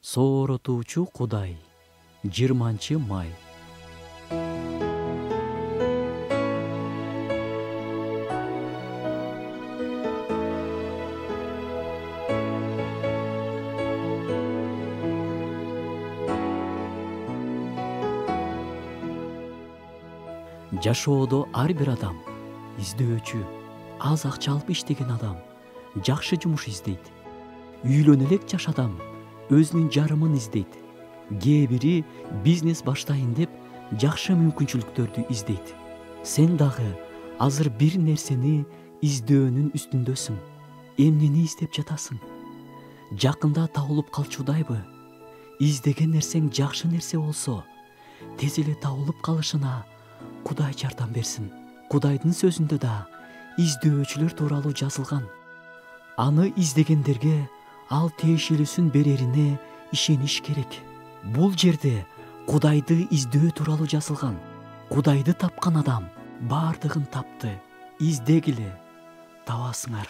Сооротуучу Кудай. 20 май. Жашоодо ар бир адам издөөчү, аз акча алып иштеген адам жакшы жумуш издейт. Үйлөнө элек жаш адам өзүнүн жарымын издейт. Кээ бири бизнес баштайын деп жакшы мүмкүнчүлүктөрдү издейт. Сен дагы азыр бир нерсени издөөнүн үстүндөсүң. Эмнени издеп жатасың? Жакында табылып калчудайбы? Издеген нерсең жакшы нерсе болсо, тез эле табылып калышына Кудай жардам берсин. Кудайдын сөзүндө да издөөчүлөр тууралуу жазылган. Аны издегендерге ал тиешелүүсүн берерине ишениш керек. Бул жерде Кудайды издөө тууралуу жазылган. Кудайды тапкан адам баардыгын тапты. Издегиле, табасыңар.